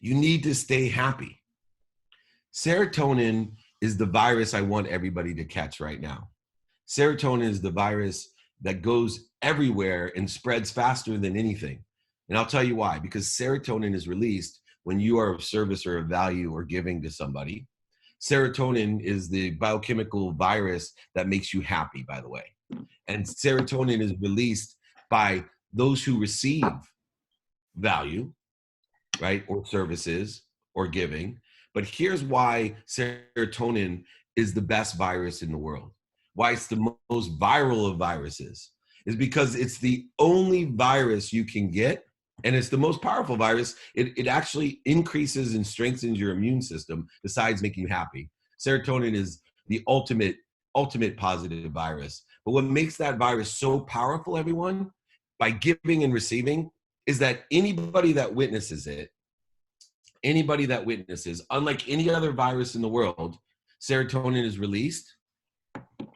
You need to stay happy. Serotonin is the virus I want everybody to catch right now. Serotonin is the virus that goes everywhere and spreads faster than anything. And I'll tell you why. Because serotonin is released when you are of service or of value or giving to somebody. Serotonin is the biochemical virus that makes you happy, by the way. And serotonin is released by those who receive value, right, or services or giving. But here's why serotonin is the best virus in the world. Why it's the most viral of viruses is because it's the only virus you can get, and it's the most powerful virus. It actually increases and strengthens your immune system besides making you happy. Serotonin is the ultimate positive virus. But what makes that virus so powerful, everyone, by giving and receiving, is that anybody that witnesses it, unlike any other virus in the world, serotonin is released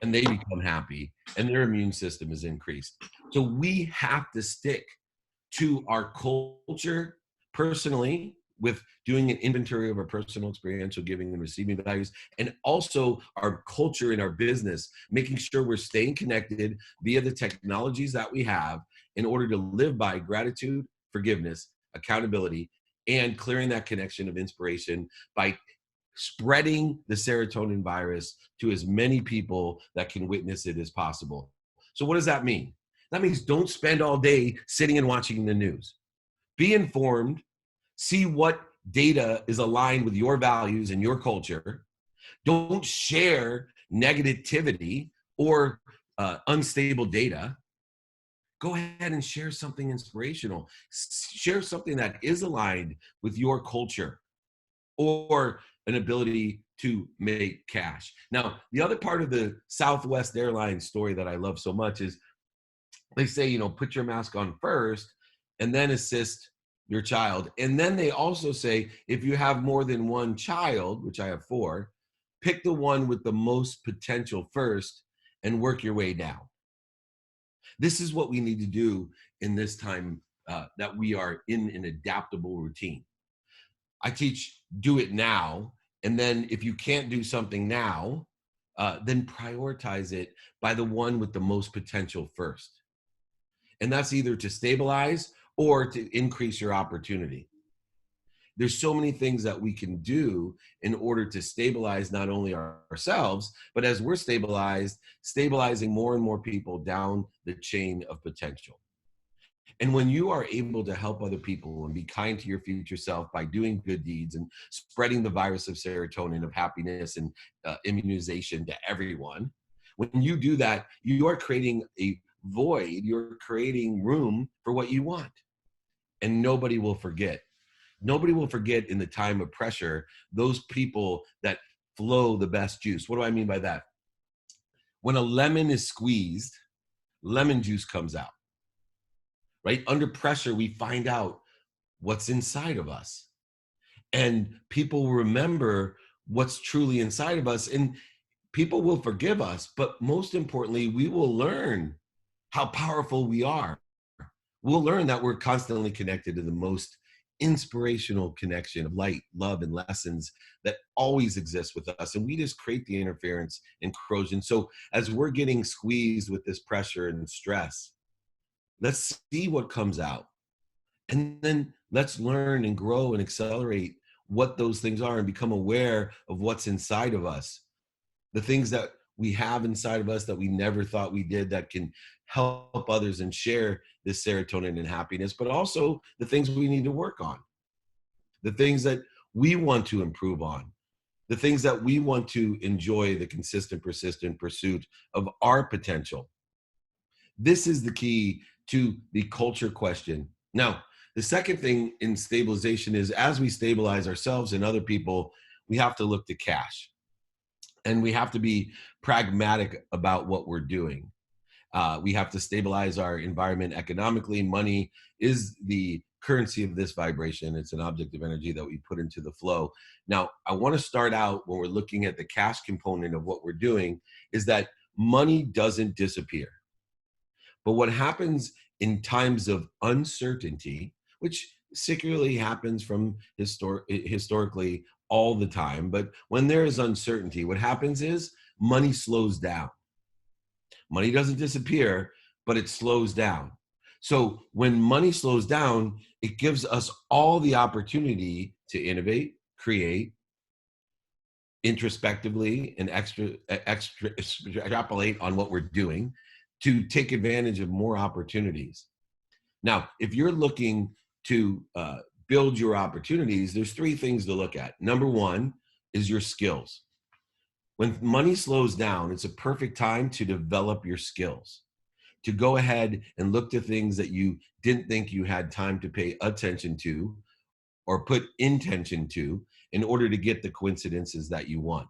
and they become happy and their immune system is increased. So we have to stick to our culture personally with doing an inventory of our personal experiential giving and receiving values, and also our culture in our business, making sure we're staying connected via the technologies that we have in order to live by gratitude, forgiveness, accountability, and clearing that connection of inspiration by spreading the serotonin virus to as many people that can witness it as possible. So what does that mean? That means don't spend all day sitting and watching the news. Be informed, see what data is aligned with your values and your culture. Don't share negativity or unstable data. Go ahead and share something inspirational. Share something that is aligned with your culture or an ability to make cash. Now, the other part of the Southwest Airlines story that I love so much is they say, put your mask on first and then assist your child. And then they also say, if you have more than one child, which I have 4, pick the one with the most potential first and work your way down. This is what we need to do in this time that we are in an adaptable routine. I teach do it now. And then if you can't do something now, then prioritize it by the one with the most potential first. And that's either to stabilize or to increase your opportunity. There's so many things that we can do in order to stabilize not only ourselves, but as we're stabilizing more and more people down the chain of potential. And when you are able to help other people and be kind to your future self by doing good deeds and spreading the virus of serotonin, of happiness and immunization to everyone, when you do that, you are creating a void, you're creating room for what you want. And nobody will forget. Nobody will forget in the time of pressure, those people that flow the best juice. What do I mean by that? When a lemon is squeezed, lemon juice comes out. Right? Under pressure, we find out what's inside of us. And people remember what's truly inside of us. And people will forgive us. But most importantly, we will learn how powerful we are. We'll learn that we're constantly connected to the most inspirational connection of light, love, and lessons that always exist with us. And we just create the interference and corrosion. So as we're getting squeezed with this pressure and stress, let's see what comes out. And then let's learn and grow and accelerate what those things are and become aware of what's inside of us. The things that we have inside of us that we never thought we did that can help others and share this serotonin and happiness, but also the things we need to work on, the things that we want to improve on, the things that we want to enjoy, the consistent, persistent pursuit of our potential. This is the key to the culture question. Now, the second thing in stabilization is as we stabilize ourselves and other people, we have to look to cash. And we have to be pragmatic about what we're doing. We have to stabilize our environment economically. Money is the currency of this vibration. It's an object of energy that we put into the flow. Now, I want to start out when we're looking at the cash component of what we're doing is that money doesn't disappear. But what happens in times of uncertainty, which securely happens from historically all the time. But when there is uncertainty, what happens is money slows down. Money doesn't disappear, but it slows down. So when money slows down, it gives us all the opportunity to innovate, create, introspectively, and extrapolate on what we're doing to take advantage of more opportunities. Now, if you're looking to build your opportunities, there's three things to look at. Number one is your skills. When money slows down, it's a perfect time to develop your skills, to go ahead and look to things that you didn't think you had time to pay attention to or put intention to in order to get the coincidences that you want.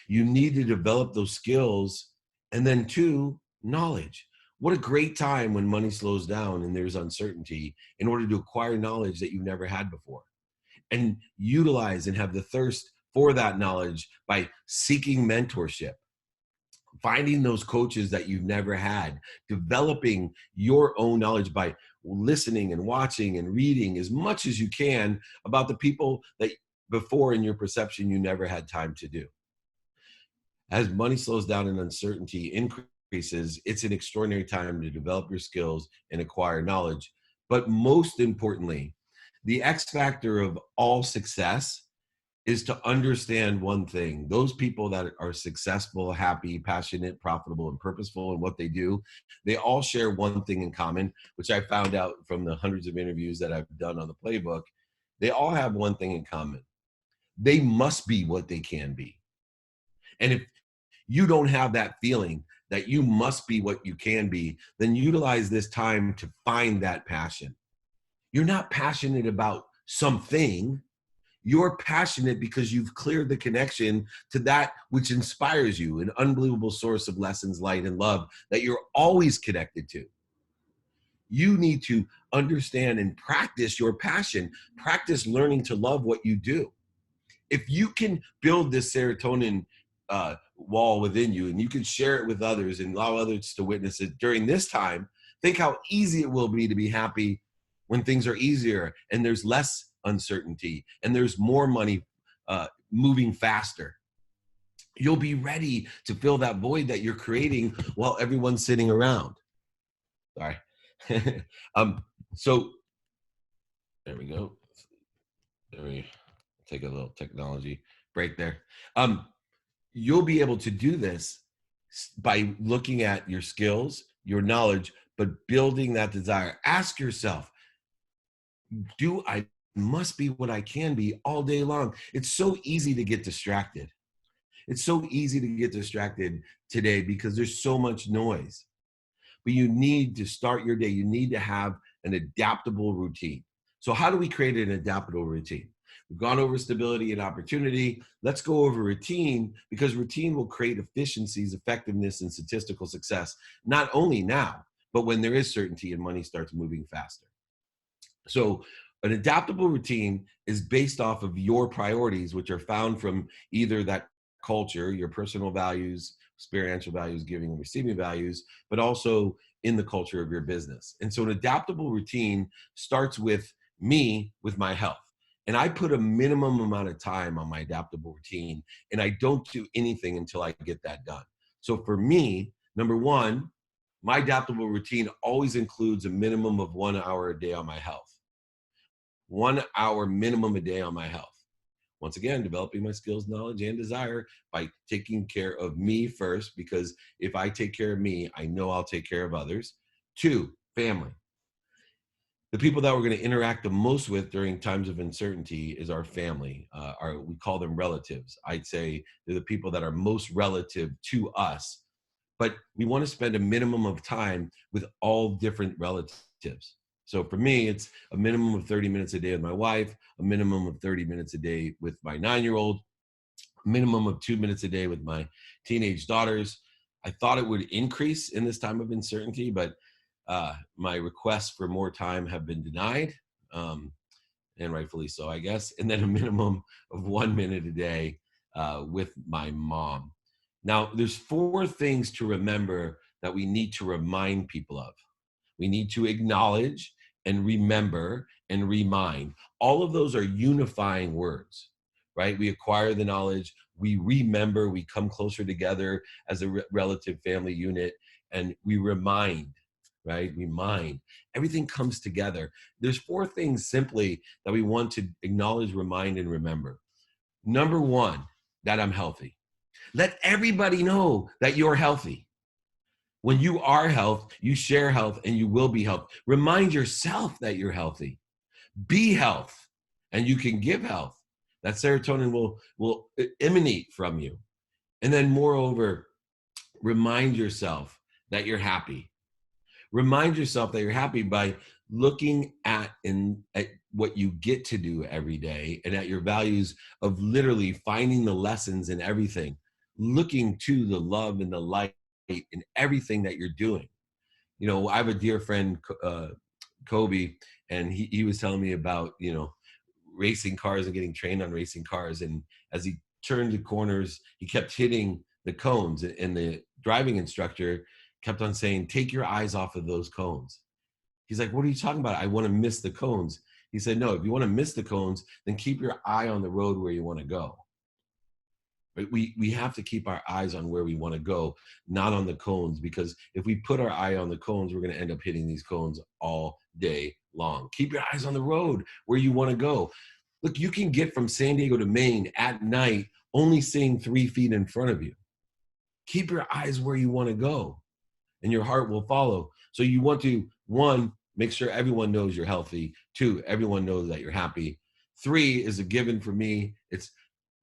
You need to develop those skills. And then two, knowledge. What a great time when money slows down and there's uncertainty in order to acquire knowledge that you've never had before and utilize and have the thirst for that knowledge by seeking mentorship, finding those coaches that you've never had, developing your own knowledge by listening and watching and reading as much as you can about the people that before in your perception you never had time to do. As money slows down and uncertainty increases, it's an extraordinary time to develop your skills and acquire knowledge. But most importantly, the X factor of all success is to understand one thing. Those people that are successful, happy, passionate, profitable, and purposeful in what they do, they all share one thing in common, which I found out from the hundreds of interviews that I've done on the Playbook. They all have one thing in common. They must be what they can be. And if you don't have that feeling that you must be what you can be, then utilize this time to find that passion. You're not passionate about something. You're passionate because you've cleared the connection to that which inspires you, an unbelievable source of lessons, light, and love that you're always connected to. You need to understand and practice your passion. Practice learning to love what you do. If you can build this serotonin wall within you and you can share it with others and allow others to witness it during this time, think how easy it will be to be happy when things are easier and there's less uncertainty and there's more money moving faster. You'll be ready to fill that void that you're creating while everyone's sitting around. Sorry. So there we go. There we take a little technology break there. You'll be able to do this by looking at your skills, your knowledge, but building that desire. Ask yourself, do I must be what I can be all day long? It's so easy to get distracted. It's so easy to get distracted today because there's so much noise. But you need to start your day. You need to have an adaptable routine. So how do we create an adaptable routine? We've gone over stability and opportunity. Let's go over routine, because routine will create efficiencies, effectiveness, and statistical success, not only now, but when there is certainty and money starts moving faster. So an adaptable routine is based off of your priorities, which are found from either that culture, your personal values, experiential values, giving and receiving values, but also in the culture of your business. And so an adaptable routine starts with me, with my health. And I put a minimum amount of time on my adaptable routine, and I don't do anything until I get that done. So for me, number one, my adaptable routine always includes a minimum of 1 hour a day on my health. 1 hour minimum a day on my health. Once again, developing my skills, knowledge, and desire by taking care of me first, because if I take care of me, I know I'll take care of others. 2, family. The people that we're going to interact the most with during times of uncertainty is our family. We call them relatives. I'd say they're the people that are most relative to us, but we want to spend a minimum of time with all different relatives. So for me, it's a minimum of 30 minutes a day with my wife, a minimum of 30 minutes a day with my 9-year-old, a minimum of 2 minutes a day with my teenage daughters. I thought it would increase in this time of uncertainty, but my requests for more time have been denied, and rightfully so, I guess. And then a minimum of 1 minute a day with my mom. Now, there's 4 things to remember that we need to remind people of. We need to acknowledge and remember and remind. All of those are unifying words, right? We acquire the knowledge, we remember, we come closer together as a relative family unit, and we remind, right? Remind. Everything comes together. There's 4 things simply that we want to acknowledge, remind, and remember. Number 1, that I'm healthy. Let everybody know that you're healthy. When you are health, you share health, and you will be health. Remind yourself that you're healthy. Be health, and you can give health. That serotonin will emanate from you. And then moreover, remind yourself that you're happy. Remind yourself that you're happy by looking at what you get to do every day, and at your values of literally finding the lessons in everything, looking to the love and the light in everything that you're doing. You know, I have a dear friend, Kobe, and he was telling me about, you know, racing cars and getting trained on racing cars. And as he turned the corners, he kept hitting the cones, and the driving instructor kept on saying, take your eyes off of those cones. He's like, what are you talking about? I want to miss the cones. He said, no, if you want to miss the cones, then keep your eye on the road where you want to go. But we have to keep our eyes on where we want to go, not on the cones, because if we put our eye on the cones, we're going to end up hitting these cones all day long. Keep your eyes on the road where you want to go. Look, you can get from San Diego to Maine at night only seeing 3 feet in front of you. Keep your eyes where you want to go, and your heart will follow. So you want to, 1, make sure everyone knows you're healthy. 2, everyone knows that you're happy. 3 is a given for me. It's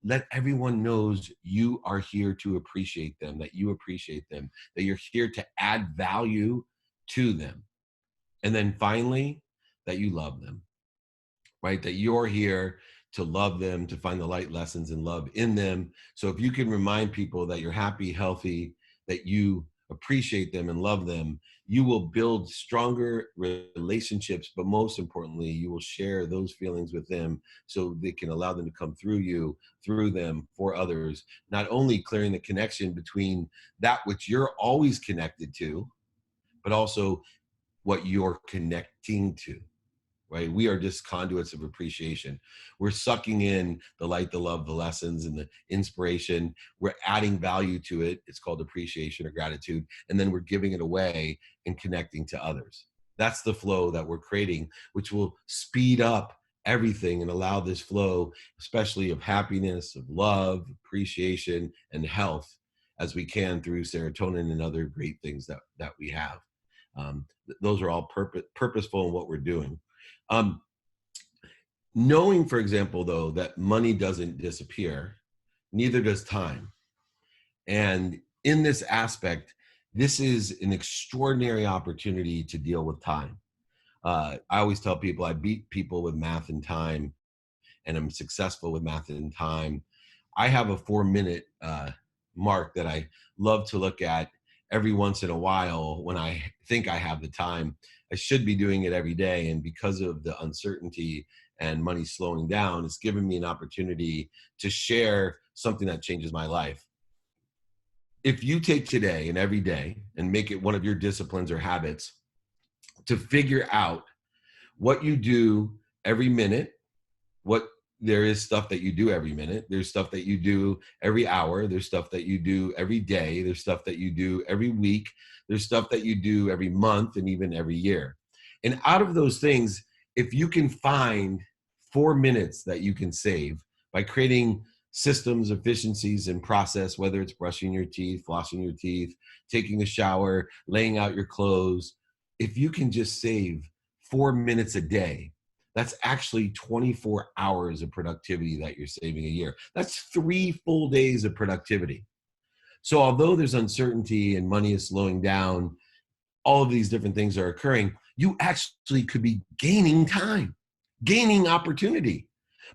let everyone knows you are here to appreciate them, that you appreciate them, that you're here to add value to them. And then finally, that you love them, right? That you're here to love them, to find the light lessons and love in them. So if you can remind people that you're happy, healthy, that you appreciate them and love them, you will build stronger relationships, but most importantly, you will share those feelings with them so they can allow them to come through you, through them, for others, not only clearing the connection between that which you're always connected to, but also what you're connecting to. Right? We are just conduits of appreciation. We're sucking in the light, the love, the lessons, and the inspiration. We're adding value to it. It's called appreciation or gratitude. And then we're giving it away and connecting to others. That's the flow that we're creating, which will speed up everything and allow this flow, especially of happiness, of love, appreciation, and health, as we can through serotonin and other great things that we have. Those are all purposeful in what we're doing. Knowing, for example, though, that money doesn't disappear, neither does time. And in this aspect, this is an extraordinary opportunity to deal with time. I always tell people I beat people with math and time, and I'm successful with math and time. I have a 4-minute mark that I love to look at every once in a while when I think I have the time. I should be doing it every day. And because of the uncertainty and money slowing down, it's given me an opportunity to share something that changes my life. If you take today and every day and make it one of your disciplines or habits to figure out what you do every minute, there is stuff that you do every minute. There's stuff that you do every hour. There's stuff that you do every day. There's stuff that you do every week. There's stuff that you do every month and even every year. And out of those things, if you can find 4 minutes that you can save by creating systems, efficiencies, and process, whether it's brushing your teeth, flossing your teeth, taking a shower, laying out your clothes, if you can just save 4 minutes a day, that's actually 24 hours of productivity that you're saving a year. That's 3 full days of productivity. So although there's uncertainty and money is slowing down, all of these different things are occurring, you actually could be gaining time, gaining opportunity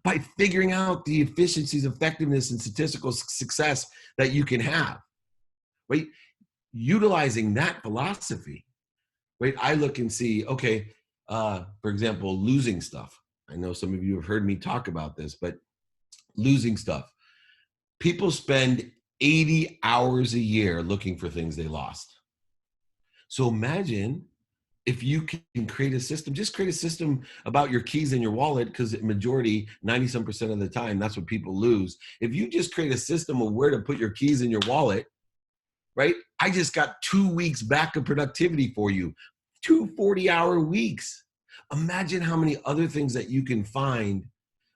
by figuring out the efficiencies, effectiveness, and statistical success that you can have, right? Utilizing that philosophy, right? I look and see, okay, for example, losing stuff. I know some of you have heard me talk about this, but losing stuff. People spend 80 hours a year looking for things they lost. So imagine if you can create a system, just create a system about your keys in your wallet, because majority, 90-some% of the time, that's what people lose. If you just create a system of where to put your keys in your wallet, right? I just got 2 weeks back of productivity for you, 2 40-hour weeks. Imagine how many other things that you can find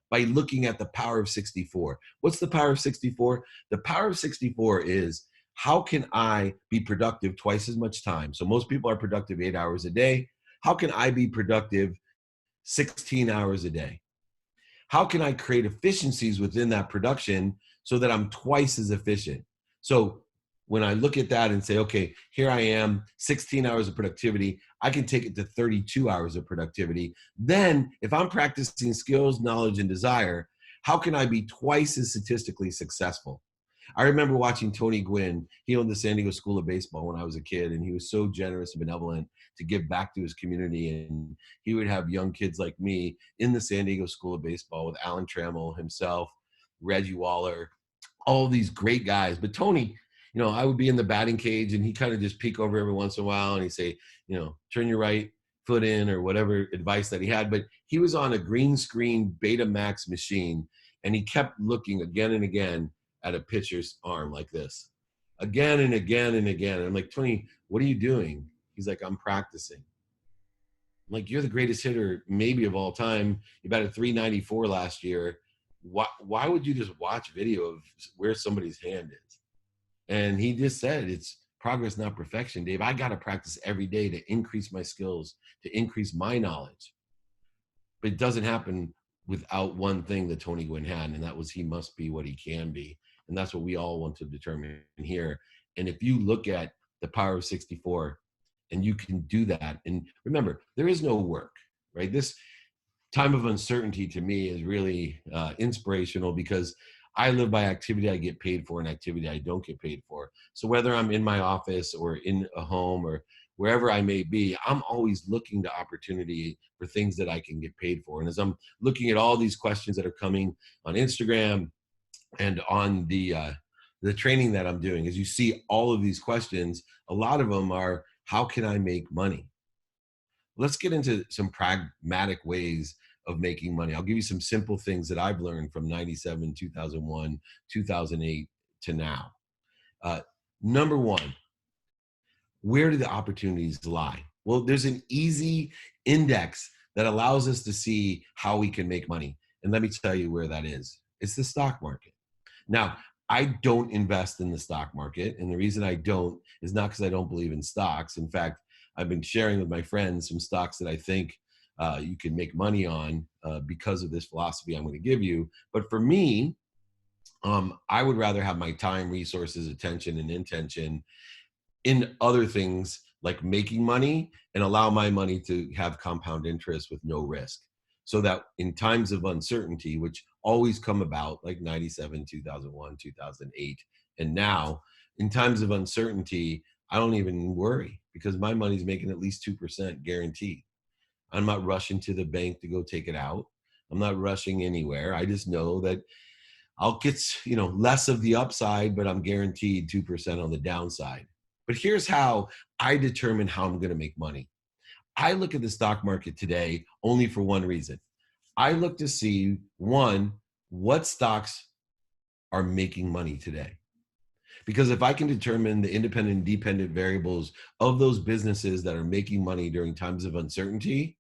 by looking at the power of 64. What's the power of 64? The power of 64 is, how can I be productive twice as much time? So most people are productive 8 hours a day. How can I be productive 16 hours a day? How can I create efficiencies within that production so that I'm twice as efficient? So when I look at that and say, okay, here I am, 16 hours of productivity, I can take it to 32 hours of productivity. Then if I'm practicing skills, knowledge, and desire, how can I be twice as statistically successful? I remember watching Tony Gwynn. He owned the San Diego School of Baseball when I was a kid, and he was so generous and benevolent to give back to his community. And he would have young kids like me in the San Diego School of Baseball with Alan Trammell himself, Reggie Waller, all these great guys. But Tony, I would be in the batting cage, and he kind of just peek over every once in a while, and he'd say, turn your right foot in, or whatever advice that he had. But he was on a green screen Betamax machine, and he kept looking again and again at a pitcher's arm like this, again and again and again. And I'm like, Tony, what are you doing? He's like, I'm practicing. I'm like, you're the greatest hitter maybe of all time. You batted 394 last year. Why would you just watch video of where somebody's hand is? And he just said, it's progress, not perfection, Dave. I got to practice every day to increase my skills, to increase my knowledge. But it doesn't happen without one thing that Tony Gwynn had, and that was, he must be what he can be. And that's what we all want to determine here. And if you look at the power of 64, and you can do that, and remember, there is no work, right? This time of uncertainty to me is really inspirational, because I live by activity I get paid for and activity I don't get paid for. So whether I'm in my office or in a home or wherever I may be, I'm always looking to opportunity for things that I can get paid for. And as I'm looking at all these questions that are coming on Instagram and on the training that I'm doing, as you see all of these questions, a lot of them are, how can I make money? Let's get into some pragmatic ways of making money. I'll give you some simple things that I've learned from 97, 2001, 2008 to now. Number one, where do the opportunities lie? Well, there's an easy index that allows us to see how we can make money. And let me tell you where that is. It's the stock market. Now, I don't invest in the stock market. And the reason I don't is not because I don't believe in stocks. In fact, I've been sharing with my friends some stocks that I think you can make money on because of this philosophy I'm going to give you. But for me, I would rather have my time, resources, attention, and intention in other things like making money, and allow my money to have compound interest with no risk. So that in times of uncertainty, which always come about, like 97, 2001, 2008, and now, in times of uncertainty, I don't even worry, because my money's making at least 2% guaranteed. I'm not rushing to the bank to go take it out. I'm not rushing anywhere. I just know that I'll get, less of the upside, but I'm guaranteed 2% on the downside. But here's how I determine how I'm going to make money. I look at the stock market today only for one reason. I look to see, one, what stocks are making money today. Because if I can determine the independent and dependent variables of those businesses that are making money during times of uncertainty,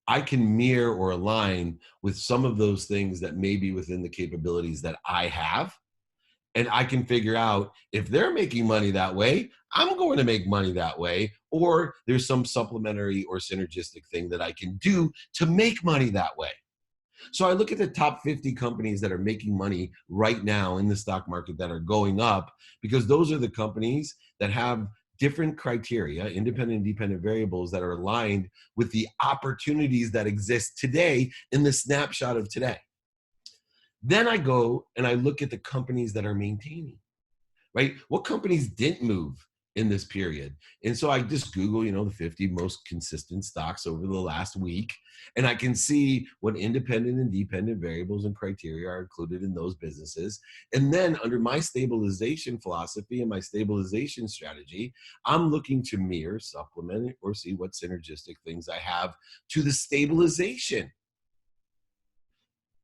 I can mirror or align with some of those things that may be within the capabilities that I have. And I can figure out, if they're making money that way, I'm going to make money that way, or there's some supplementary or synergistic thing that I can do to make money that way. So I look at the top 50 companies that are making money right now in the stock market that are going up, because those are the companies that have different criteria, independent and dependent variables that are aligned with the opportunities that exist today in the snapshot of today. Then I go and I look at the companies that are maintaining, right? What companies didn't move in this period. And so I just Google, the 50 most consistent stocks over the last week, and I can see what independent and dependent variables and criteria are included in those businesses. And then under my stabilization philosophy and my stabilization strategy, I'm looking to mirror, supplement, or see what synergistic things I have to the stabilization.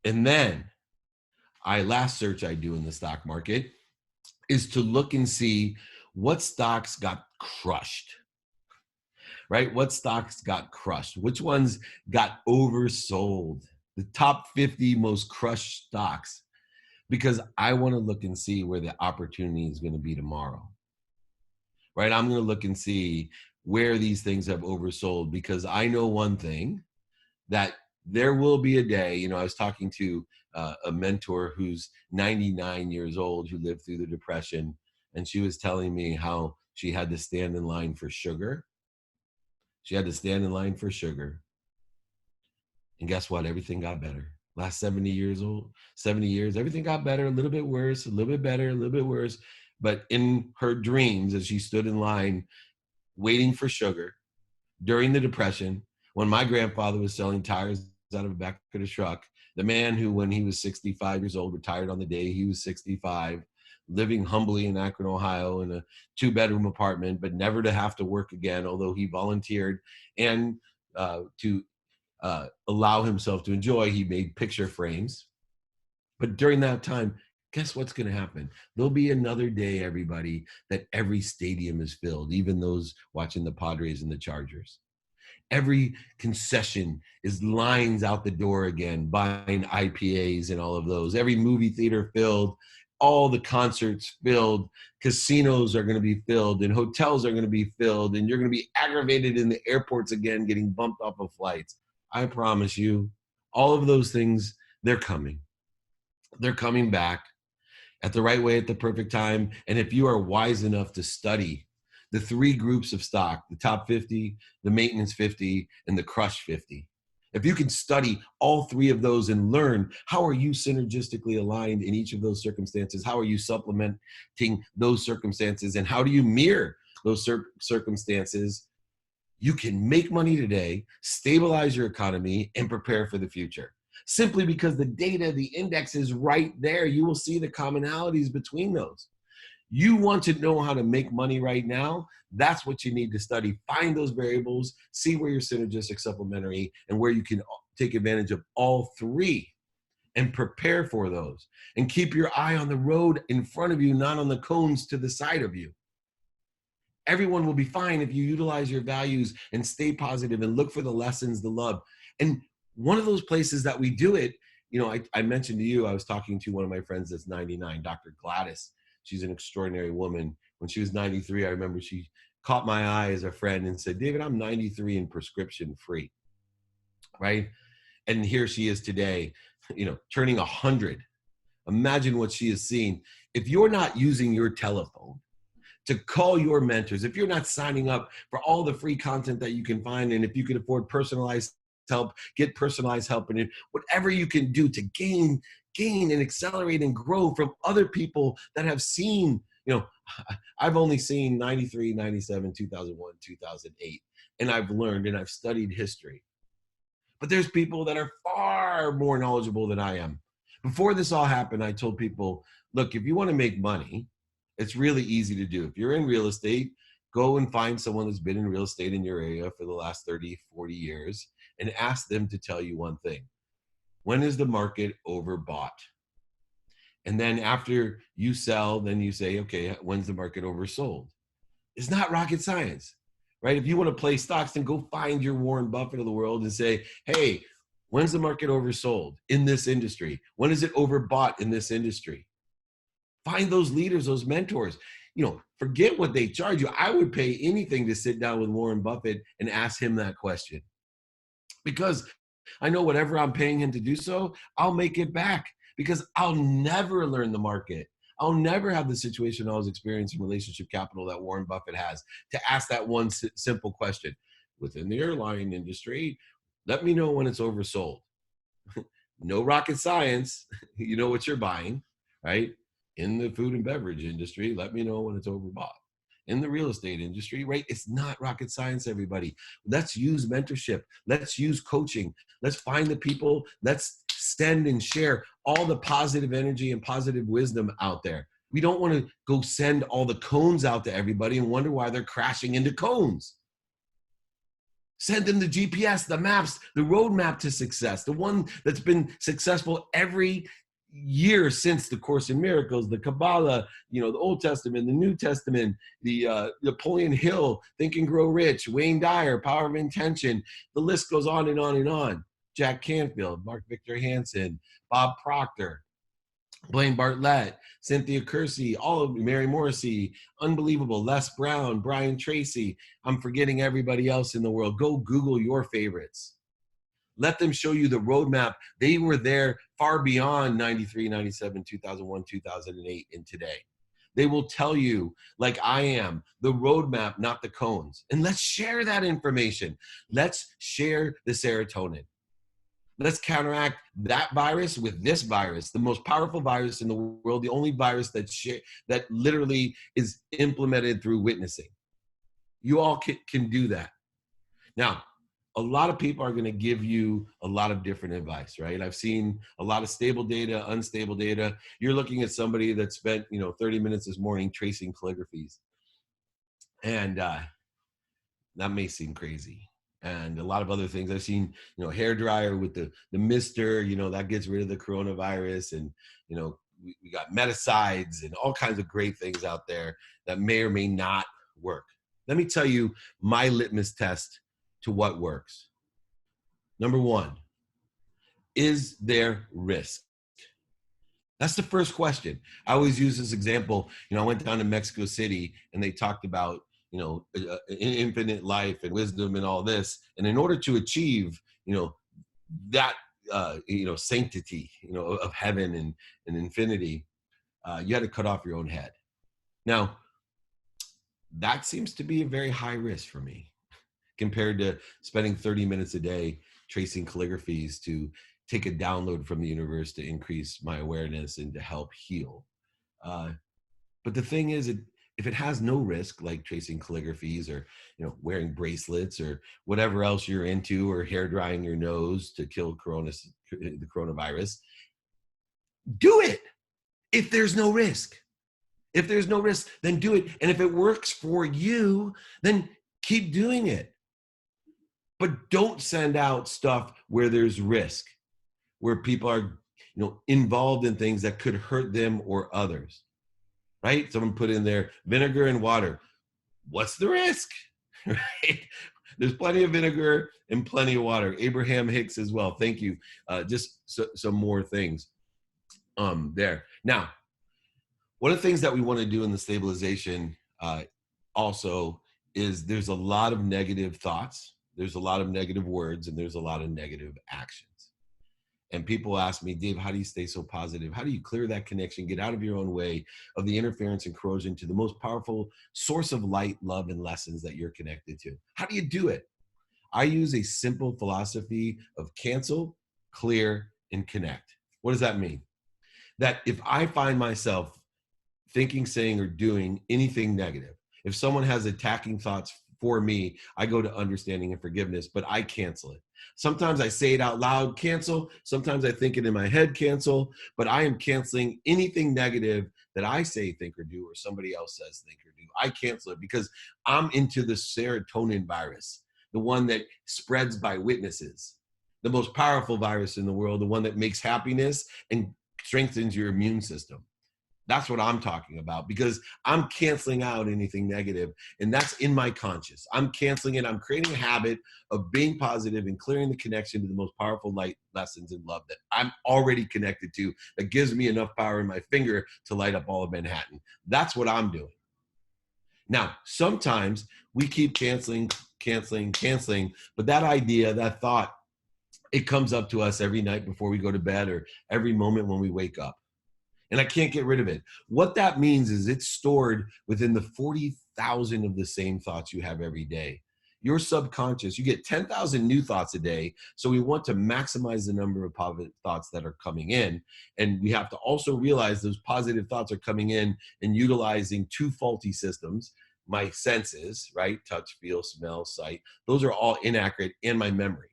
And then last search I do in the stock market is to look and see what stocks got crushed, right? What stocks got crushed? Which ones got oversold? The top 50 most crushed stocks, because I want to look and see where the opportunity is going to be tomorrow, right? I'm going to look and see where these things have oversold, because I know one thing, that there will be a day. I was talking to a mentor who's 99 years old, who lived through the Depression, and she was telling me how she had to stand in line for sugar. She had to stand in line for sugar. And guess what? Everything got better. Last 70 years, everything got better, a little bit worse, a little bit better, a little bit worse. But in her dreams, as she stood in line waiting for sugar during the Depression, when my grandfather was selling tires out of the back of the truck, the man who, when he was 65 years old, retired on the day he was 65, living humbly in Akron, Ohio, in a 2-bedroom apartment, but never to have to work again, although he volunteered and to allow himself to enjoy, he made picture frames. But during that time, guess what's going to happen? There'll be another day, everybody, that every stadium is filled, even those watching the Padres and the Chargers. Every concession is lines out the door again, buying IPAs and all of those. Every movie theater filled, all the concerts filled, casinos are going to be filled, and hotels are going to be filled, and you're going to be aggravated in the airports again, getting bumped off of flights. I promise you, all of those things, they're coming. They're coming back at the right way at the perfect time. And if you are wise enough to study the 3 groups of stock, the top 50, the maintenance 50, and the crush 50. If you can study all 3 of those and learn how are you synergistically aligned in each of those circumstances, how are you supplementing those circumstances, and how do you mirror those circumstances, you can make money today, stabilize your economy, and prepare for the future. Simply because the data, the index is right there. You will see the commonalities between those. You want to know how to make money right now? That's what you need to study. Find those variables, see where you're synergistic, supplementary, and where you can take advantage of all 3 and prepare for those. And keep your eye on the road in front of you, not on the cones to the side of you. Everyone will be fine if you utilize your values and stay positive and look for the lessons, the love. And one of those places that we do it, I mentioned to you, I was talking to one of my friends that's 99, Dr. Gladys. She's an extraordinary woman. When she was 93, I remember she caught my eye as a friend and said, David, I'm 93 and prescription free, right? And here she is today, turning 100. Imagine what she has seen. If you're not using your telephone to call your mentors, if you're not signing up for all the free content that you can find, and if you can afford personalized help, get personalized help, and whatever you can do to gain and accelerate and grow from other people that have seen, I've only seen 93, 97, 2001, 2008, and I've learned and I've studied history. But there's people that are far more knowledgeable than I am. Before this all happened, I told people, look, if you want to make money, it's really easy to do. If you're in real estate, go and find someone that's been in real estate in your area for the last 30, 40 years and ask them to tell you one thing. When is the market overbought? And then after you sell, then you say, okay, when's the market oversold? It's not rocket science, right? If you want to play stocks, then go find your Warren Buffett of the world and say, hey, when's the market oversold in this industry? When is it overbought in this industry? Find those leaders, those mentors. Forget what they charge you. I would pay anything to sit down with Warren Buffett and ask him that question, because I know whatever I'm paying him to do so, I'll make it back, because I'll never learn the market. I'll never have the situation I was experiencing relationship capital that Warren Buffett has, to ask that one simple question. Within the airline industry, let me know when it's oversold. No rocket science. You know what you're buying, right? In the food and beverage industry, let me know when it's overbought. in the real estate industry, right? It's not rocket science, everybody. Let's use mentorship. Let's use coaching. Let's find the people. Let's send and share all the positive energy and positive wisdom out there. We don't want to go send all the cones out to everybody and wonder why they're crashing into cones. Send them the GPS, the maps, the roadmap to success, the one that's been successful every year since the Course in Miracles, the Kabbalah, the Old Testament, the New Testament, the Napoleon Hill, Think and Grow Rich, Wayne Dyer, Power of Intention. The list goes on and on and on. Jack Canfield, Mark Victor Hansen, Bob Proctor, Blaine Bartlett, Cynthia Kersey, all of Mary Morrissey, unbelievable, Les Brown, Brian Tracy. I'm forgetting everybody else in the world. Go Google your favorites. Let them show you the roadmap. They were there far beyond 93, 97, 2001, 2008, and today. They will tell you, like I am, the roadmap, not the cones. And let's share that information. Let's share the serotonin. Let's counteract that virus with this virus, the most powerful virus in the world, the only virus that literally is implemented through witnessing. You all can do that. Now, a lot of people are going to give you a lot of different advice, right? I've seen a lot of stable data, unstable data. You're looking at somebody that spent, 30 minutes this morning tracing calligraphies. And that may seem crazy. And a lot of other things. I've seen, hair dryer with the mister, that gets rid of the coronavirus. And, we got meticides and all kinds of great things out there that may or may not work. Let me tell you my litmus test to what works. Number one, is there risk? That's the first question. I always use this example. I went down to Mexico City and they talked about, infinite life and wisdom and all this. And in order to achieve, that, sanctity, of heaven and infinity, you had to cut off your own head. Now, that seems to be a very high risk for me compared to spending 30 minutes a day tracing calligraphies to take a download from the universe to increase my awareness and to help heal. But the thing is, if it has no risk, like tracing calligraphies or wearing bracelets or whatever else you're into, or hair drying your nose to kill the coronavirus, do it. If there's no risk. If there's no risk, then do it. And if it works for you, then keep doing it. But don't send out stuff where there's risk, where people are, involved in things that could hurt them or others, right? Someone put in there vinegar and water. What's the risk, right? There's plenty of vinegar and plenty of water. Abraham Hicks as well. Thank you. Just some more things there. Now, one of the things that we want to do in the stabilization also is there's a lot of negative thoughts, there's a lot of negative words, and there's a lot of negative actions. And people ask me, Dave, how do you stay so positive? How do you clear that connection, get out of your own way of the interference and corrosion to the most powerful source of light, love, and lessons that you're connected to? How do you do it? I use a simple philosophy of cancel, clear, and connect. What does that mean? That if I find myself thinking, saying, or doing anything negative, if someone has attacking thoughts for me, I go to understanding and forgiveness, but I cancel it. Sometimes I say it out loud, cancel. Sometimes I think it in my head, cancel. But I am canceling anything negative that I say, think, or do, or somebody else says, think, or do. I cancel it because I'm into the serotonin virus, the one that spreads by witnesses, the most powerful virus in the world, the one that makes happiness and strengthens your immune system. That's what I'm talking about, because I'm canceling out anything negative, and that's in my conscious. I'm canceling it. I'm creating a habit of being positive and clearing the connection to the most powerful light, lessons, and love that I'm already connected to, that gives me enough power in my finger to light up all of Manhattan. That's what I'm doing. Now, sometimes we keep canceling, but that idea, that thought, it comes up to us every night before we go to bed or every moment when we wake up. And I can't get rid of it. What that means is it's stored within the 40,000 of the same thoughts you have every day. Your subconscious, you get 10,000 new thoughts a day. So we want to maximize the number of positive thoughts that are coming in. And we have to also realize those positive thoughts are coming in and utilizing two faulty systems. my senses, right? Touch, feel, smell, sight. Those are all inaccurate, and my memory,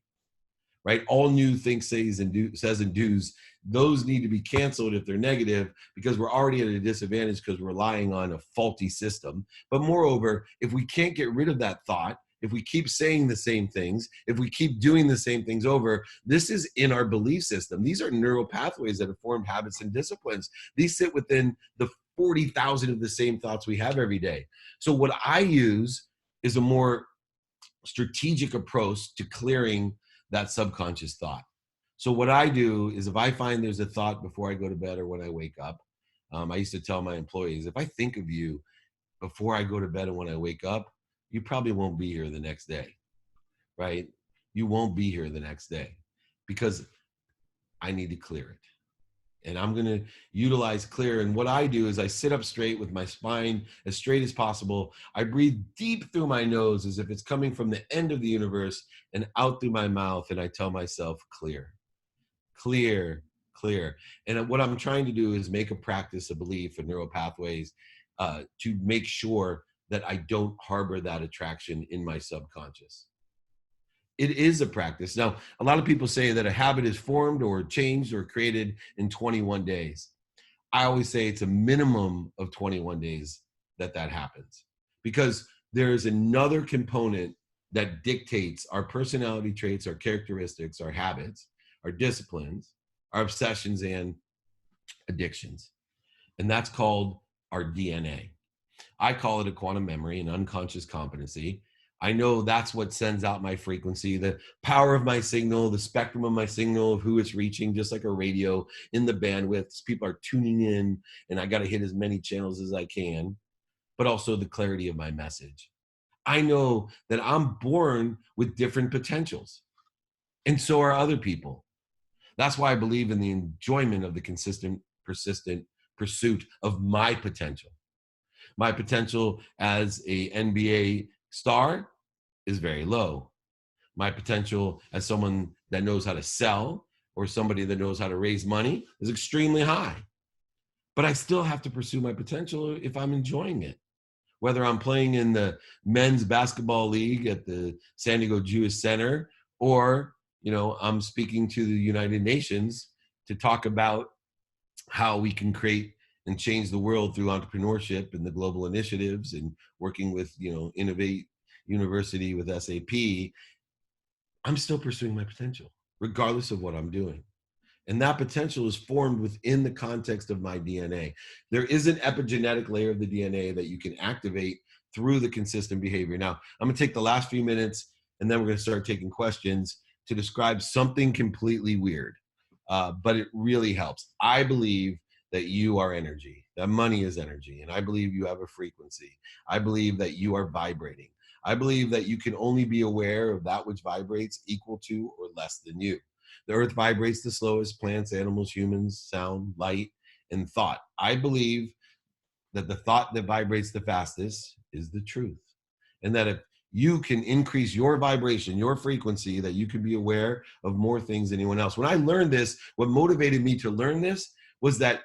right? All new think, says, and do's, those need to be canceled if they're negative, because we're already at a disadvantage because we're relying on a faulty system. But moreover, if we can't get rid of that thought, if we keep saying the same things, if we keep doing the same things over, this is in our belief system. These are neural pathways that have formed habits and disciplines. These sit within the 40,000 of the same thoughts we have every day. So what I use is a more strategic approach to clearing that subconscious thought. So what I do is, if I find there's a thought before I go to bed or when I wake up, I used to tell my employees, if I think of you before I go to bed and when I wake up, you probably won't be here the next day, right? You won't be here the next day, because I need to clear it. And I'm going to utilize clear. And what I do is I sit up straight with my spine as straight as possible. I breathe deep through my nose as if it's coming from the end of the universe, and out through my mouth. And I tell myself, clear, clear, clear. And what I'm trying to do is make a practice of belief and neural pathways to make sure that I don't harbor that attraction in my subconscious. It is a practice. Now, a lot of people say that a habit is formed or changed or created in 21 days. I always say it's a minimum of 21 days that happens, because there's another component that dictates our personality traits, our characteristics, our habits, our disciplines, our obsessions, and addictions. And that's called our DNA. I call it a quantum memory, an unconscious competency. I know that's what sends out my frequency, the power of my signal, the spectrum of my signal, of who it's reaching, just like a radio, in the bandwidth. People are tuning in, and I got to hit as many channels as I can, but also the clarity of my message. I know that I'm born with different potentials, and so are other people. That's why I believe in the enjoyment of the consistent, persistent pursuit of my potential. My potential as a NBA star is very low. My potential as someone that knows how to sell, or somebody that knows how to raise money, is extremely high. But I still have to pursue my potential if I'm enjoying it. Whether I'm playing in the men's basketball league at the San Diego Jewish Center, or I'm speaking to the United Nations to talk about how we can create and change the world through entrepreneurship and the global initiatives, and working with, Innovate University with SAP, I'm still pursuing my potential, regardless of what I'm doing. And that potential is formed within the context of my DNA. There is an epigenetic layer of the DNA that you can activate through the consistent behavior. Now, I'm going to take the last few minutes, and then we're going to start taking questions to describe something completely weird. But it really helps. I believe that you are energy, that money is energy, and I believe you have a frequency. I believe that you are vibrating. I believe that you can only be aware of that which vibrates equal to or less than you. The earth vibrates the slowest: plants, animals, humans, sound, light, and thought. I believe that the thought that vibrates the fastest is the truth. And that if you can increase your vibration, your frequency, that you can be aware of more things than anyone else. When I learned this, what motivated me to learn this was that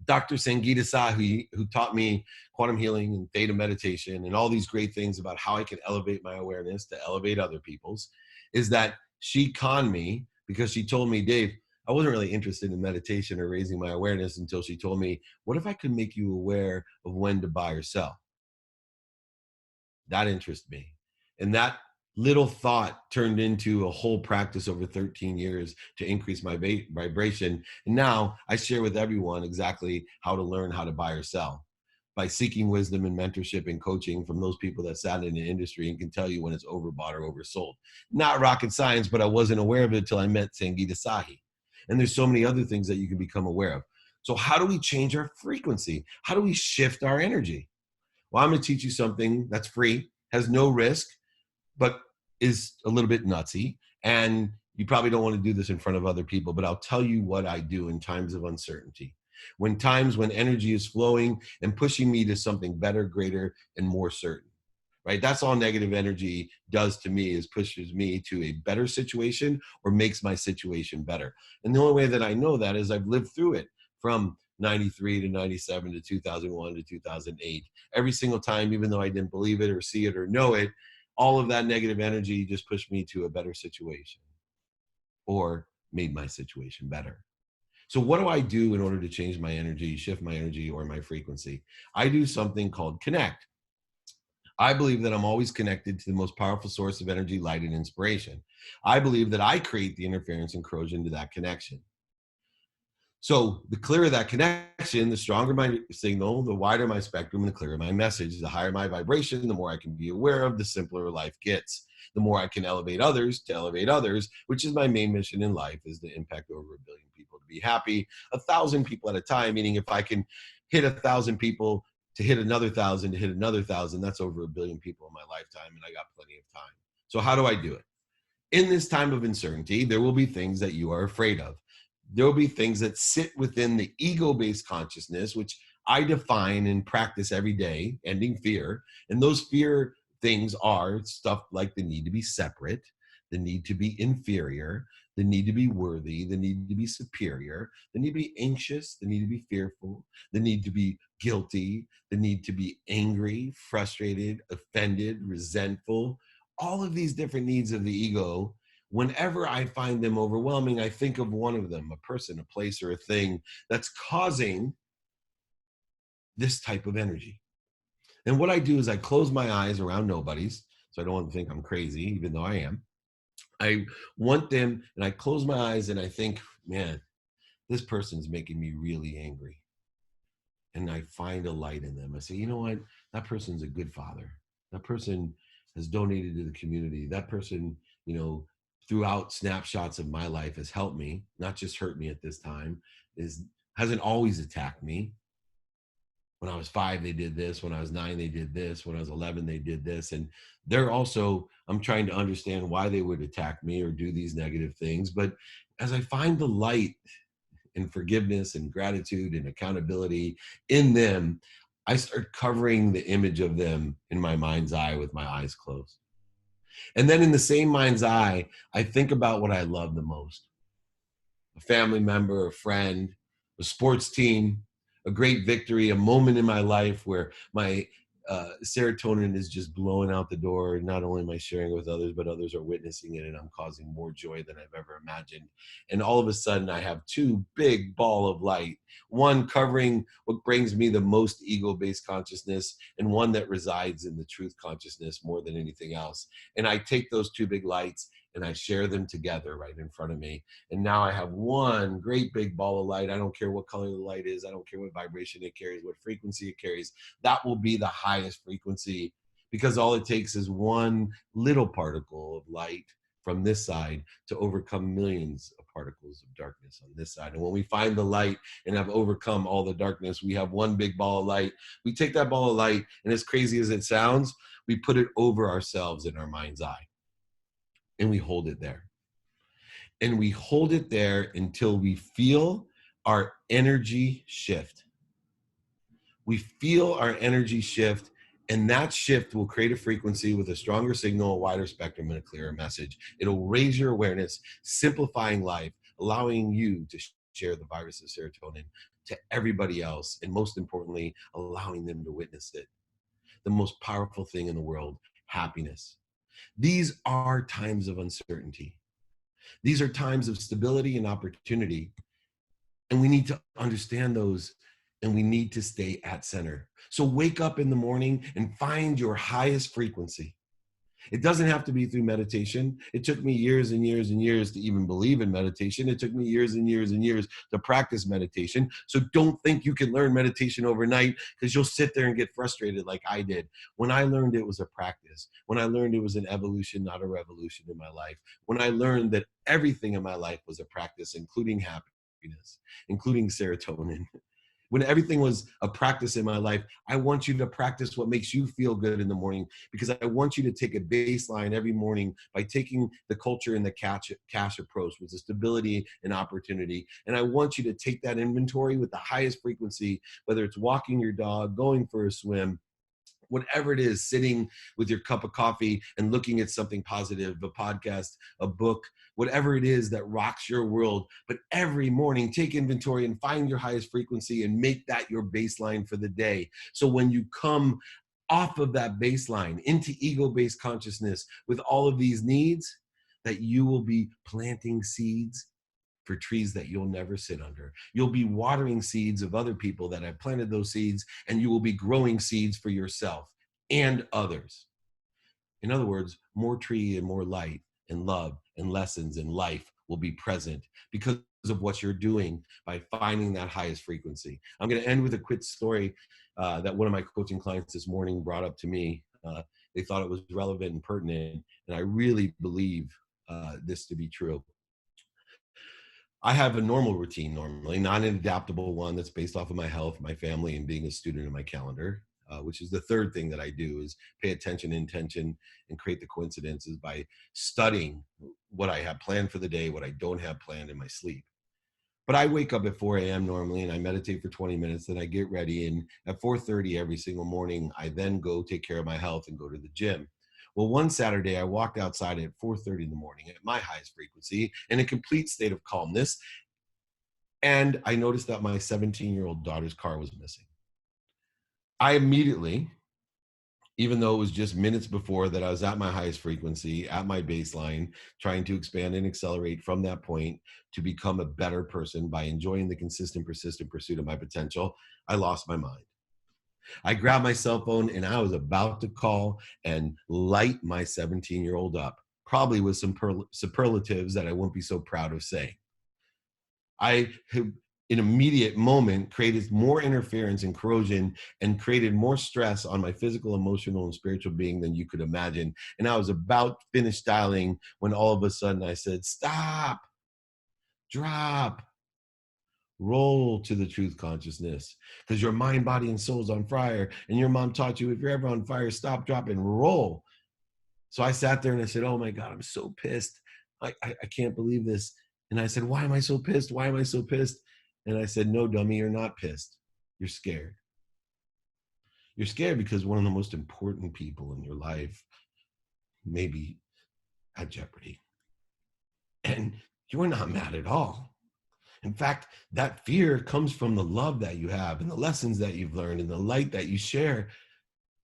Dr. Sangeeta Sahi, who taught me quantum healing and theta meditation and all these great things about how I can elevate my awareness to elevate other people's, is that she conned me, because she told me, Dave, I wasn't really interested in meditation or raising my awareness until she told me, what if I could make you aware of when to buy or sell? That interested me. And that little thought turned into a whole practice over 13 years to increase my vibration. And now I share with everyone exactly how to learn how to buy or sell, by seeking wisdom and mentorship and coaching from those people that sat in the industry and can tell you when it's overbought or oversold. Not rocket science, but I wasn't aware of it until I met Sangeeta Sahi. And there's so many other things that you can become aware of. So how do we change our frequency? How do we shift our energy? Well, I'm going to teach you something that's free, has no risk, but is a little bit nutsy. And you probably don't want to do this in front of other people, but I'll tell you what I do in times of uncertainty. When energy is flowing and pushing me to something better, greater, and more certain, right? That's all negative energy does to me, is pushes me to a better situation or makes my situation better. And the only way that I know that is I've lived through it, from 93 to 97 to 2001 to 2008. Every single time, even though I didn't believe it or see it or know it, all of that negative energy just pushed me to a better situation or made my situation better. So what do I do in order to change my energy, shift my energy or my frequency? I do something called connect. I believe that I'm always connected to the most powerful source of energy, light, and inspiration. I believe that I create the interference and corrosion to that connection. So the clearer that connection, the stronger my signal, the wider my spectrum, and the clearer my message. The higher my vibration, the more I can be aware of, the simpler life gets. The more I can elevate others to elevate others, which is my main mission in life, is to impact over 1 billion people to be happy, 1,000 people at a time, meaning if I can hit 1,000 people to hit another 1,000 to hit another 1,000, that's over 1 billion people in my lifetime, and I got plenty of time. So how do I do it? In this time of uncertainty, there will be things that you are afraid of. There will be things that sit within the ego-based consciousness, which I define and practice every day, ending fear. And those fear things are stuff like the need to be separate, the need to be inferior, the need to be worthy, the need to be superior, the need to be anxious, the need to be fearful, the need to be guilty, the need to be angry, frustrated, offended, resentful. All of these different needs of the ego, whenever I find them overwhelming, I think of one of them, a person, a place, or a thing that's causing this type of energy. And what I do is I close my eyes around nobodies, so I don't want to think I'm crazy, even though I am. I want them, and I close my eyes and I think, man, this person's making me really angry. And I find a light in them. I say, you know what? That person's a good father. That person has donated to the community. That person, throughout snapshots of my life has helped me, not just hurt me at this time, hasn't always attacked me. When I was 5, they did this. When I was 9, they did this. When I was 11, they did this. And I'm trying to understand why they would attack me or do these negative things. But as I find the light and forgiveness and gratitude and accountability in them, I start covering the image of them in my mind's eye with my eyes closed. And then in the same mind's eye, I think about what I love the most. A family member, a friend, a sports team, a great victory, a moment in my life where my serotonin is just blowing out the door. Not only am I sharing it with others, but others are witnessing it, and I'm causing more joy than I've ever imagined. And all of a sudden, I have 2 big ball of light, one covering what brings me the most ego-based consciousness, and one that resides in the truth consciousness more than anything else. And I take those 2 big lights and I share them together right in front of me. And now I have one great big ball of light. I don't care what color the light is. I don't care what vibration it carries, what frequency it carries. That will be the highest frequency, because all it takes is one little particle of light from this side to overcome millions of particles of darkness on this side. And when we find the light and have overcome all the darkness, we have one big ball of light. We take that ball of light, and as crazy as it sounds, we put it over ourselves in our mind's eye. And we hold it there. And we hold it there until we feel our energy shift. We feel our energy shift, and that shift will create a frequency with a stronger signal, a wider spectrum, and a clearer message. It'll raise your awareness, simplifying life, allowing you to share the virus of serotonin to everybody else, and most importantly, allowing them to witness it. The most powerful thing in the world, happiness. These are times of uncertainty. These are times of stability and opportunity. And we need to understand those, and we need to stay at center. So wake up in the morning and find your highest frequency. It doesn't have to be through meditation. It took me years and years and years to even believe in meditation. It took me years and years and years to practice meditation. So don't think you can learn meditation overnight, because you'll sit there and get frustrated like I did. When I learned it was a practice, when I learned it was an evolution, not a revolution in my life, when I learned that everything in my life was a practice, including happiness, including serotonin, when everything was a practice in my life, I want you to practice what makes you feel good in the morning, because I want you to take a baseline every morning by taking the culture and the cash approach with the stability and opportunity. And I want you to take that inventory with the highest frequency, whether it's walking your dog, going for a swim, whatever it is, sitting with your cup of coffee and looking at something positive, a podcast, a book, whatever it is that rocks your world. But every morning, take inventory and find your highest frequency and make that your baseline for the day. So when you come off of that baseline into ego-based consciousness with all of these needs, that you will be planting seeds for trees that you'll never sit under. You'll be watering seeds of other people that have planted those seeds, and you will be growing seeds for yourself and others. In other words, more tree and more light and love and lessons in life will be present because of what you're doing by finding that highest frequency. I'm going to end with a quick story that one of my coaching clients this morning brought up to me. They thought it was relevant and pertinent, and I really believe this to be true. I have a normal routine normally, not an adaptable one that's based off of my health, my family, and being a student in my calendar, which is the third thing that I do is pay attention, intention, and create the coincidences by studying what I have planned for the day, what I don't have planned in my sleep. But I wake up at 4 a.m. normally and I meditate for 20 minutes, then I get ready. And at 4:30 every single morning, I then go take care of my health and go to the gym. Well, one Saturday, I walked outside at 4:30 in the morning at my highest frequency in a complete state of calmness. And I noticed that my 17-year-old daughter's car was missing. I immediately, even though it was just minutes before that I was at my highest frequency, at my baseline, trying to expand and accelerate from that point to become a better person by enjoying the consistent, persistent pursuit of my potential, I lost my mind. I grabbed my cell phone and I was about to call and light my 17-year-old up, probably with some superlatives that I wouldn't be so proud of saying. I have, in immediate moment, created more interference and corrosion and created more stress on my physical, emotional, and spiritual being than you could imagine. And I was about to finish dialing when all of a sudden I said, stop, drop, roll to the truth consciousness, because your mind, body, and soul is on fire. And your mom taught you, if you're ever on fire, stop, drop, and roll. So I sat there and I said, oh my God, I'm so pissed. I can't believe this. And I said, why am I so pissed? Why am I so pissed? And I said, no, dummy, you're not pissed. You're scared. You're scared because one of the most important people in your life may be at jeopardy. And you're not mad at all. In fact, that fear comes from the love that you have and the lessons that you've learned and the light that you share.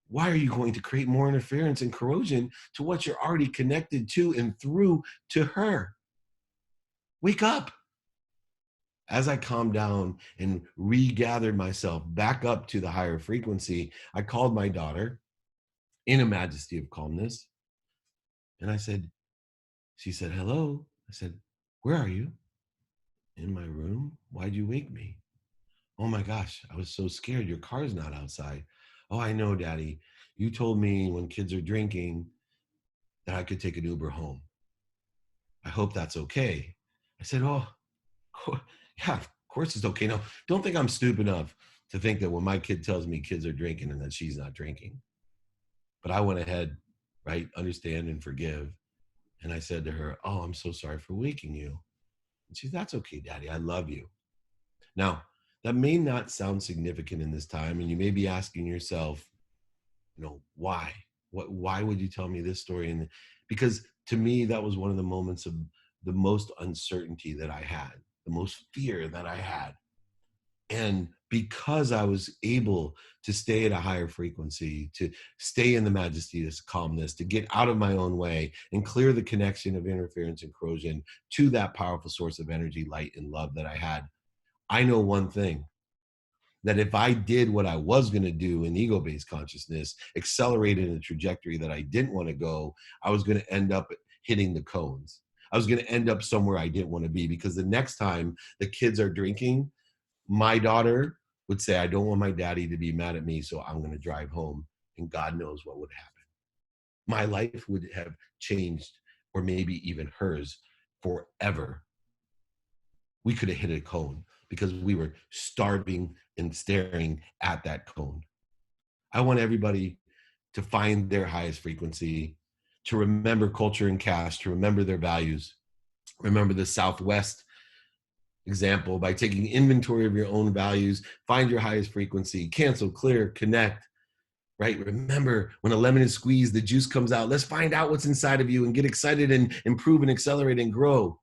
Why are you going to create more interference and corrosion to what you're already connected to and through to her? Wake up. As I calmed down and regathered myself back up to the higher frequency, I called my daughter in a majesty of calmness. And I said, she said, hello. I said, where are you? In my room. Why'd you wake me? Oh my gosh, I was so scared. Your car's not outside. Oh, I know, Daddy. You told me when kids are drinking that I could take an Uber home. I hope that's okay. I said, oh, yeah, of course it's okay. No, don't think I'm stupid enough to think that when my kid tells me kids are drinking and that she's not drinking. But I went ahead, right, understand and forgive. And I said to her, oh, I'm so sorry for waking you. And she said, that's okay, Daddy. I love you. Now, that may not sound significant in this time. And you may be asking yourself, why? Why would you tell me this story? And because to me, that was one of the moments of the most uncertainty that I had, the most fear that I had. And because I was able to stay at a higher frequency, to stay in the majesty of calmness, to get out of my own way and clear the connection of interference and corrosion to that powerful source of energy, light, and love that I had, I know one thing, that if I did what I was going to do in ego-based consciousness, accelerated in a trajectory that I didn't want to go, I was going to end up hitting the cones. I was going to end up somewhere I didn't want to be, because the next time the kids are drinking, my daughter would say, I don't want my daddy to be mad at me, so I'm going to drive home. And God knows what would happen. My life would have changed, or maybe even hers, forever. We could have hit a cone because we were starving and staring at that cone. I want everybody to find their highest frequency, to remember culture and caste, to remember their values. Remember the Southwest example by taking inventory of your own values, find your highest frequency, cancel, clear, connect, right? Remember, when a lemon is squeezed, the juice comes out. Let's find out what's inside of you and get excited and improve and accelerate and grow.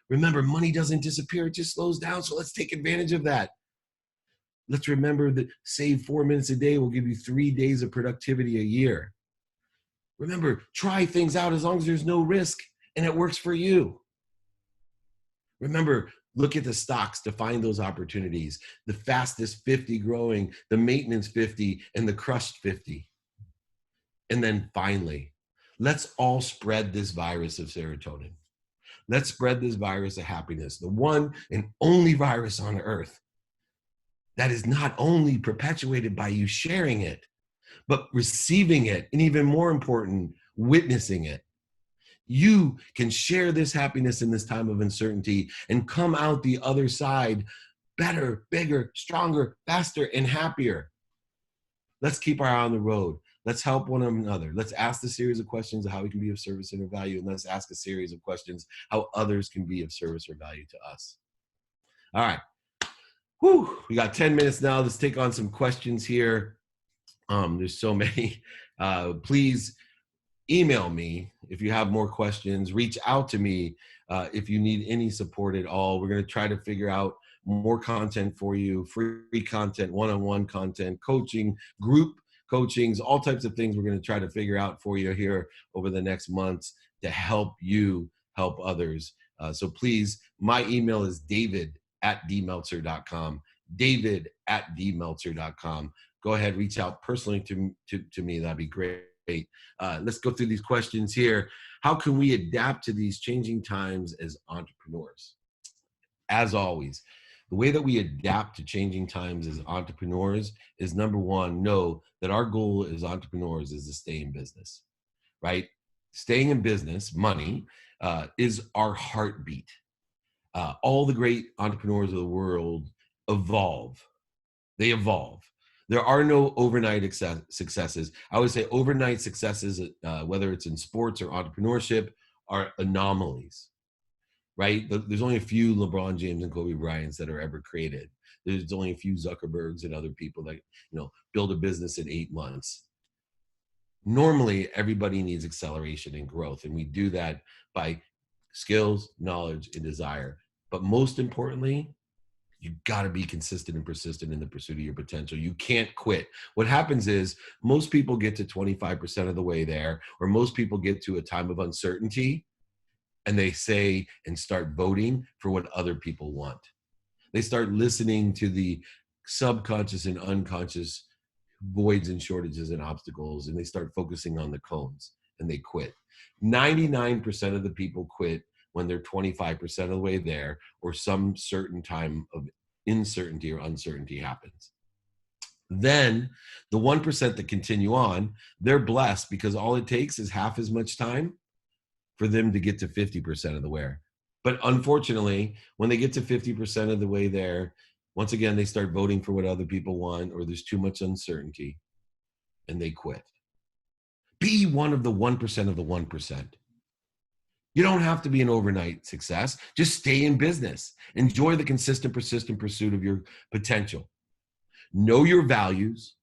Remember, money doesn't disappear, it just slows down. So let's take advantage of that. Let's remember that save 4 minutes a day will give you 3 days of productivity a year. Remember, try things out as long as there's no risk and it works for you. Remember, look at the stocks to find those opportunities. The fastest 50 growing, the maintenance 50, and the crushed 50. And then finally, let's all spread this virus of serotonin. Let's spread this virus of happiness, the one and only virus on earth that is not only perpetuated by you sharing it, but receiving it, and even more important, witnessing it. You can share this happiness in this time of uncertainty and come out the other side better, bigger, stronger, faster, and happier. Let's keep our eye on the road. Let's help one another. Let's ask a series of questions of how we can be of service and of value, and let's ask a series of questions how others can be of service or value to us. All right. Whew, we got 10 minutes now. Let's take on some questions here. There's so many. Please email me if you have more questions. Reach out to me if you need any support at all. We're going to try to figure out more content for you, free content, one-on-one content, coaching, group coachings, all types of things we're going to try to figure out for you here over the next months to help you help others. So please, my email is david@dmeltzer.com, david@dmeltzer.com. Go ahead, reach out personally to me. That'd be great. Let's go through these questions here. How can we adapt to these changing times as entrepreneurs? As always, the way that we adapt to changing times as entrepreneurs is, number one, know that our goal as entrepreneurs is to stay in business, right? Staying in business, money, is our heartbeat. All the great entrepreneurs of the world evolve. They evolve. There are no overnight successes. I would say overnight successes, whether it's in sports or entrepreneurship, are anomalies, right? There's only a few LeBron James and Kobe Bryants that are ever created. There's only a few Zuckerbergs and other people that, build a business in 8 months. Normally, everybody needs acceleration and growth, and we do that by skills, knowledge, and desire. But most importantly, you got to be consistent and persistent in the pursuit of your potential. You can't quit. What happens is most people get to 25% of the way there, or most people get to a time of uncertainty, and they say and start voting for what other people want. They start listening to the subconscious and unconscious voids and shortages and obstacles, and they start focusing on the cones, and they quit. 99% of the people quit when they're 25% of the way there, or some certain time of uncertainty or uncertainty happens. Then the 1% that continue on, they're blessed because all it takes is half as much time for them to get to 50% of the way. But unfortunately, when they get to 50% of the way there, once again, they start voting for what other people want, or there's too much uncertainty, and they quit. Be one of the 1% of the 1%. You don't have to be an overnight success. Just stay in business. Enjoy the consistent, persistent pursuit of your potential. Know your values.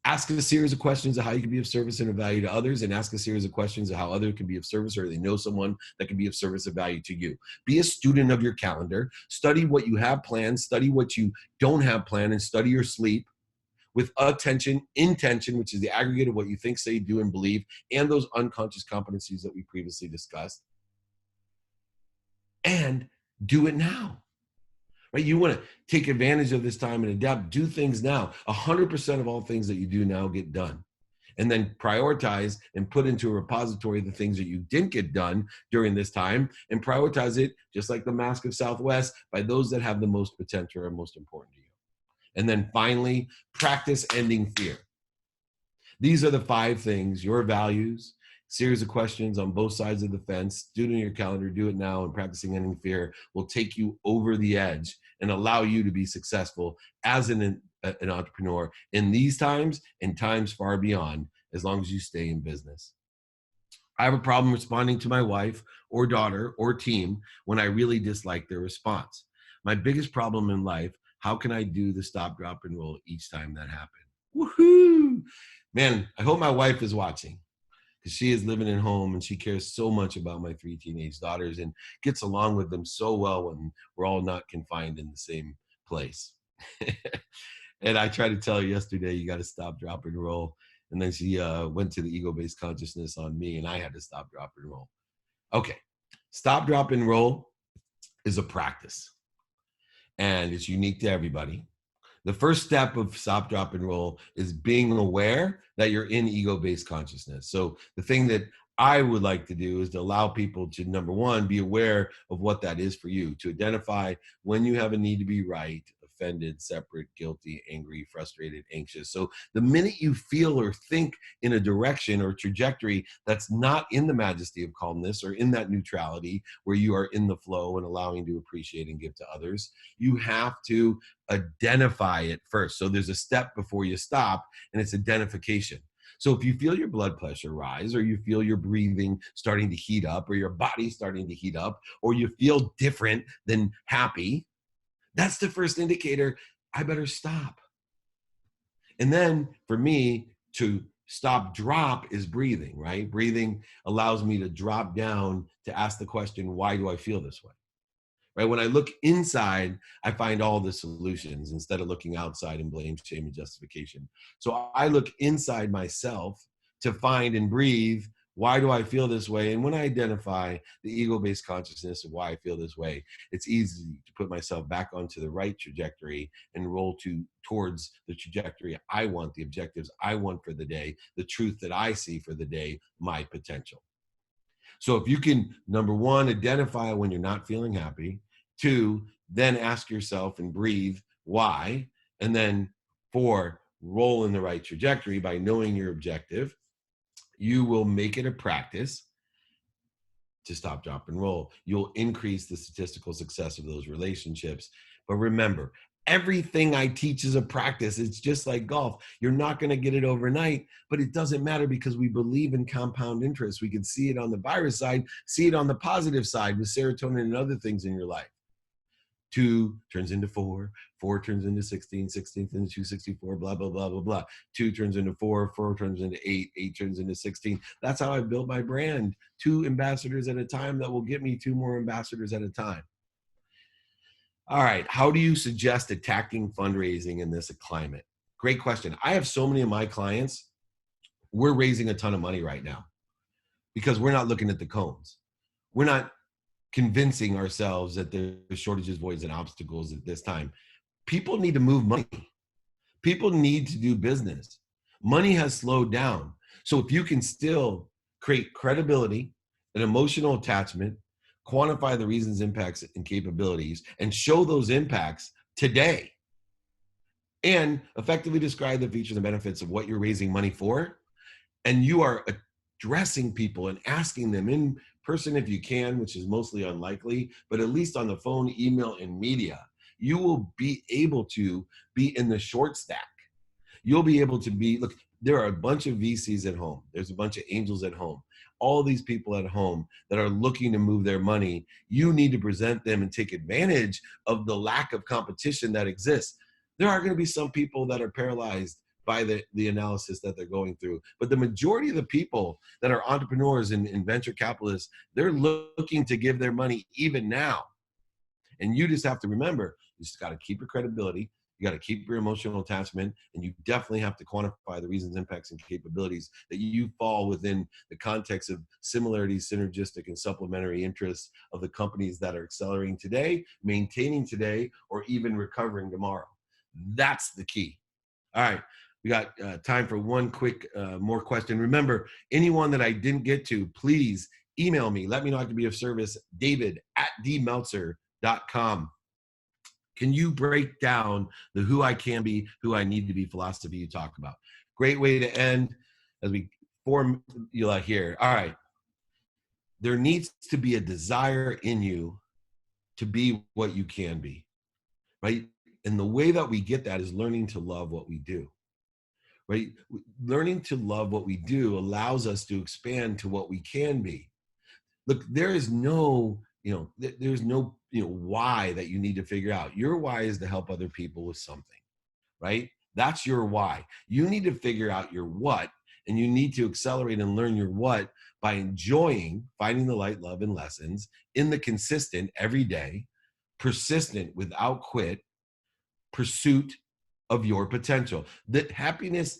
Ask a series of questions of how you can be of service and of value to others, and ask a series of questions of how others can be of service, or they know someone that can be of service and value to you. Be a student of your calendar. Study what you have planned. Study what you don't have planned, and study your sleep with attention, intention, which is the aggregate of what you think, say, do, and believe, and those unconscious competencies that we previously discussed. And do it now, right? You want to take advantage of this time and adapt, do things now. 100% of all things that you do now get done. And then prioritize and put into a repository the things that you didn't get done during this time, and prioritize it, just like the Mask of Southwest, by those that have the most potential or most important to you. And then finally, practice ending fear. These are the 5 things: your values, series of questions on both sides of the fence, do it in your calendar, do it now, and practicing ending fear will take you over the edge and allow you to be successful as an entrepreneur in these times and times far beyond, as long as you stay in business. I have a problem responding to my wife or daughter or team when I really dislike their response. My biggest problem in life: how can I do the stop, drop, and roll each time that happens? Woohoo! Man, I hope my wife is watching, because she is living at home and she cares so much about my 3 teenage daughters and gets along with them so well when we're all not confined in the same place. And I tried to tell her yesterday, you got to stop, drop, and roll. And then she went to the ego-based consciousness on me, and I had to stop, drop, and roll. Okay, stop, drop, and roll is a practice, and it's unique to everybody. The first step of stop, drop, and roll is being aware that you're in ego-based consciousness. So the thing that I would like to do is to allow people to, number one, be aware of what that is for you, to identify when you have a need to be right, offended, separate, guilty, angry, frustrated, anxious. So the minute you feel or think in a direction or trajectory that's not in the majesty of calmness or in that neutrality where you are in the flow and allowing to appreciate and give to others, you have to identify it first. So there's a step before you stop, and it's identification. So if you feel your blood pressure rise, or you feel your breathing starting to heat up, or your body starting to heat up, or you feel different than happy, that's the first indicator. I better stop. And then for me to stop, drop is breathing, right? Breathing allows me to drop down to ask the question, why do I feel this way? Right? When I look inside, I find all the solutions instead of looking outside in blame, shame, and justification. So I look inside myself to find and breathe, why do I feel this way? And when I identify the ego-based consciousness of why I feel this way, it's easy to put myself back onto the right trajectory and roll towards the trajectory I want, the objectives I want for the day, the truth that I see for the day, my potential. So if you can, number one, identify when you're not feeling happy, two, then ask yourself and breathe why, and then four, roll in the right trajectory by knowing your objective, you will make it a practice to stop, drop, and roll. You'll increase the statistical success of those relationships. But remember, everything I teach is a practice. It's just like golf. You're not going to get it overnight, but it doesn't matter because we believe in compound interest. We can see it on the virus side, see it on the positive side with serotonin and other things in your life. 2 turns into 4, 4 turns into 16, 16 turns into 264, blah, blah, blah, blah, blah. 2 turns into 4, 4 turns into 8, 8 turns into 16. That's how I built my brand. 2 ambassadors at a time that will get me 2 more ambassadors at a time. All right, how do you suggest attacking fundraising in this climate? Great question. I have so many of my clients, we're raising a ton of money right now because we're not looking at the cones. We're not convincing ourselves that there's shortages, voids, and obstacles at this time. People need to move money. People need to do business. Money has slowed down. So if you can still create credibility and emotional attachment, quantify the reasons, impacts, and capabilities, and show those impacts today, and effectively describe the features and benefits of what you're raising money for, and you are addressing people and asking them in person if you can, which is mostly unlikely, but at least on the phone, email, and media, you will be able to be in the short stack. You'll be able to be, look, there are a bunch of VCs at home. There's a bunch of angels at home. All these people at home that are looking to move their money, you need to present them and take advantage of the lack of competition that exists. There are going to be some people that are paralyzed by the analysis that they're going through. But the majority of the people that are entrepreneurs and venture capitalists, they're looking to give their money even now. And you just have to remember, you just got to keep your credibility. You got to keep your emotional attachment, and you definitely have to quantify the reasons, impacts, and capabilities that you fall within the context of similarities, synergistic, and supplementary interests of the companies that are accelerating today, maintaining today, or even recovering tomorrow. That's the key. All right. We got time for one quick more question. Remember, anyone that I didn't get to, please email me. Let me know I can be of service. David@dmeltzer.com. Can you break down the who I can be, who I need to be philosophy you talk about? Great way to end as we formula here. All right. There needs to be a desire in you to be what you can be, right? And the way that we get that is learning to love what we do. Right? Learning to love what we do allows us to expand to what we can be. Look, there is no, there's no, why that you need to figure out. Your why is to help other people with something, right? That's your why. You need to figure out your what, and you need to accelerate and learn your what by enjoying finding the light, love, and lessons in the consistent, everyday, persistent, without quit pursuit of your potential. That happiness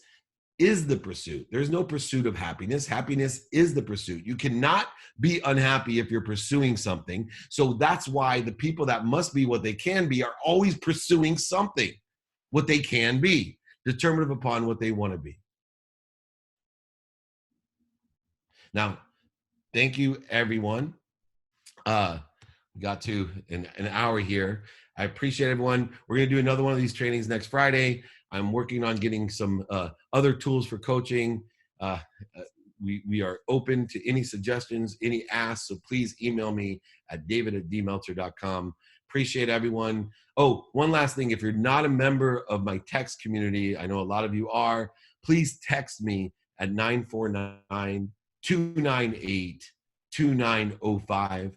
is the pursuit. There's no pursuit of happiness. Happiness is the pursuit. You cannot be unhappy if you're pursuing something. So that's why the people that must be what they can be are always pursuing something, what they can be, determinative upon what they want to be. Now, thank you, everyone. We got to an hour here. I appreciate everyone. We're going to do another one of these trainings next Friday. I'm working on getting some other tools for coaching. We are open to any suggestions, any asks, so please email me at david@dmeltzer.com. Appreciate everyone. Oh, one last thing. If you're not a member of my text community, I know a lot of you are, please text me at 949-298-2905.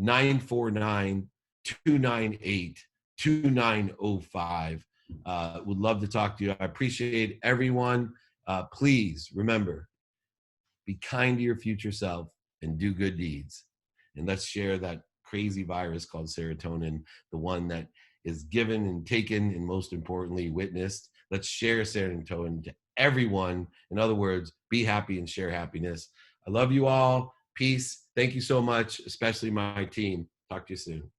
949-298-2905. Would love to talk to you. I appreciate everyone. Please remember, be kind to your future self and do good deeds. And let's share that crazy virus called serotonin, the one that is given and taken and most importantly witnessed. Let's share serotonin to everyone. In other words, be happy and share happiness. I love you all. Peace. Thank you so much, especially my team. Talk to you soon.